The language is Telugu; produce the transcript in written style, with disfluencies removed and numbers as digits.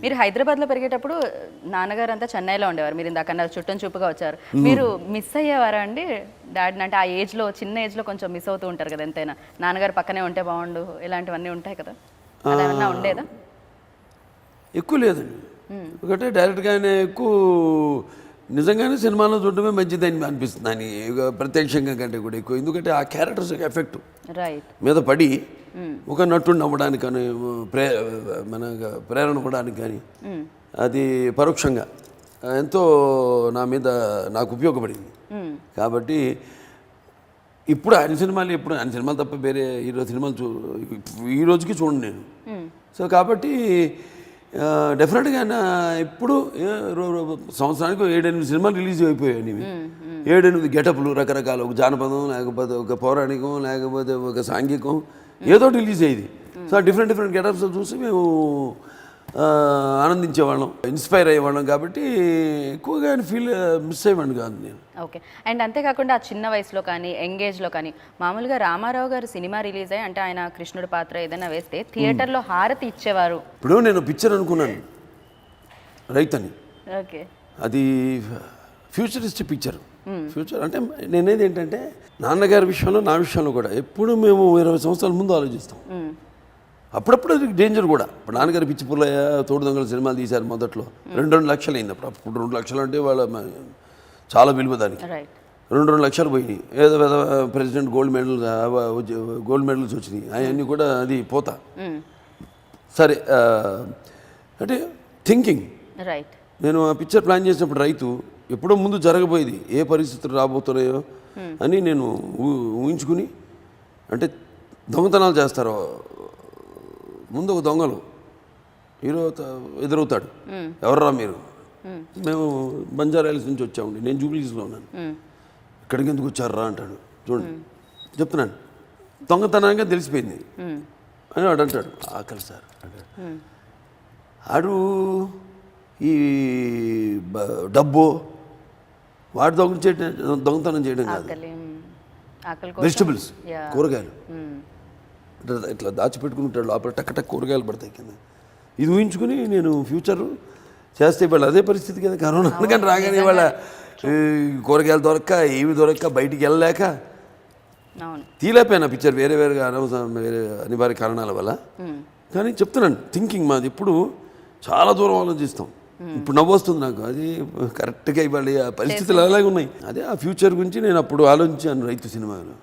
మీరు హైదరాబాద్లో పెరిగేటప్పుడు నాన్నగారు అంతా చెన్నైలో ఉండేవారు, మీరు ఇందాక అన్నారు చుట్టం చూపుగా వచ్చారు. మీరు మిస్ అయ్యేవారా అండి డాడీని? అంటే ఆ ఏజ్లో, చిన్న ఏజ్లో కొంచెం మిస్ అవుతూ ఉంటారు కదా ఎంతైనా, నాన్నగారు పక్కనే ఉంటే బాగుండు ఇలాంటివన్నీ ఉంటాయి కదా, అలా ఏమన్నా ఉండేదా? ఎక్కువ లేదండి, ఎందుకంటే డైరెక్ట్గానే ఎక్కువ నిజంగానే సినిమాలో చూడటమే మంచిదని అనిపిస్తుంది అని ప్రత్యక్షంగా కంటే కూడా ఎక్కువ. ఎందుకంటే ఆ క్యారెక్టర్స్ ఎఫెక్ట్ మీద పడి ఒక నటుడిని అవ్వడానికి కానీ మన ప్రేరణ పడడానికి కానీ అది పరోక్షంగా ఎంతో నా మీద నాకు ఉపయోగపడింది. కాబట్టి ఇప్పుడు ఆయన సినిమాలు తప్ప వేరే హీరో సినిమాలు ఈ రోజుకి చూడండి నేను. సో కాబట్టి డెఫినెట్గా ఇప్పుడు సంవత్సరానికి 7-8 సినిమాలు రిలీజ్ అయిపోయాయి. 7-8 గెటప్లు రకరకాల, ఒక జానపదం లేకపోతే ఒక పౌరాణికం లేకపోతే ఒక సాంఘికం ఏదో రిలీజ్ అయ్యేది. సో డిఫరెంట్ గెటప్స్ చూసి మేము ఆనందించేవాళ్ళం, ఇన్స్పైర్ అయ్యేవాళ్ళం. కాబట్టి ఎక్కువగా మిస్ అయ్యేవాడిని కాదు నేను. ఓకే. అండ్ అంతేకాకుండా ఆ చిన్న వయసులో కానీ ఎంగేజ్లో కానీ మామూలుగా రామారావు గారు సినిమా రిలీజ్ అయ్యి అంటే ఆయన కృష్ణుడి పాత్ర ఏదైనా వేస్తే థియేటర్లో హారతి ఇచ్చేవారు. ఇప్పుడు నేను పిక్చర్ అనుకున్నాను రైతు అని. ఓకే. అది ఫ్యూచరిస్టిక్ పిక్చర్. ఫ్యూచర్ అంటే నేనేది ఏంటంటే నాన్నగారి విషయంలో నా విషయంలో కూడా ఎప్పుడు మేము 20 సంవత్సరాల ముందు ఆలోచిస్తాం. అప్పుడప్పుడు అది డేంజర్ కూడా. ఇప్పుడు నాన్నగారు పిచ్చి పుల్లయ్య, తోడు దొంగల సినిమాలు తీశారు మొదట్లో. 2 లక్షలు అయింది అప్పుడు 2 లక్షలు అంటే వాళ్ళ చాలా విలువ దానికి. 2 లక్షలు పోయినాయి. ఏదో ప్రెసిడెంట్ గోల్డ్ మెడల్స్ వచ్చినాయి, అవన్నీ కూడా అది పోతా. సరే అంటే థింకింగ్ నేను ఆ పిక్చర్ ప్లాన్ చేసినప్పుడు రైతు ఎప్పుడో ముందు జరగబోయేది, ఏ పరిస్థితులు రాబోతున్నాయో అని నేను ఊహించుకుని, అంటే దొంగతనాలు చేస్తారు ముందు, ఒక దొంగలు హీరో ఎదురవుతాడు, ఎవర్రా మీరు, మేము బంజారాహిల్స్ నుంచి వచ్చామండి, నేను జూబ్లీస్లో ఉన్నాను, ఇక్కడికి ఎందుకు వచ్చారా అంటాడు. చూడండి చెప్తున్నాను, దొంగతనంగా తెలిసిపోయింది అని వాడు అంటాడు. ఆకలి సార్ అంటాడు. ఆడు ఈ డబ్బు వాడు దొంగతనం చేయడం కాదు, వెజిటబుల్స్, కూరగాయలు ఇట్లా దాచిపెట్టుకుంటాడు లోపల, టక్ కూరగాయలు పడతాయి కింద. ఇది ఊహించుకుని నేను ఫ్యూచర్ చేస్తే ఇవాళ అదే పరిస్థితి కదా. కరోనా కానీ రాగానే ఇవాళ కూరగాయలు దొరక్క, ఏమి దొరక్క, బయటికి వెళ్ళలేక తీలేపోయినా పిక్చర్ వేరేగా వేరే అనివార్య కారణాల వల్ల. కానీ చెప్తున్నాను థింకింగ్ మాది ఇప్పుడు చాలా దూరం ఆలోచిస్తాం. ఇప్పుడు నవ్వొస్తుంది నాకు, అది కరెక్ట్గా ఇవాళ ఆ పరిస్థితులు అలాగే ఉన్నాయి. అదే ఆ ఫ్యూచర్ గురించి నేను అప్పుడు ఆలోచించాను రైతు సినిమాలో.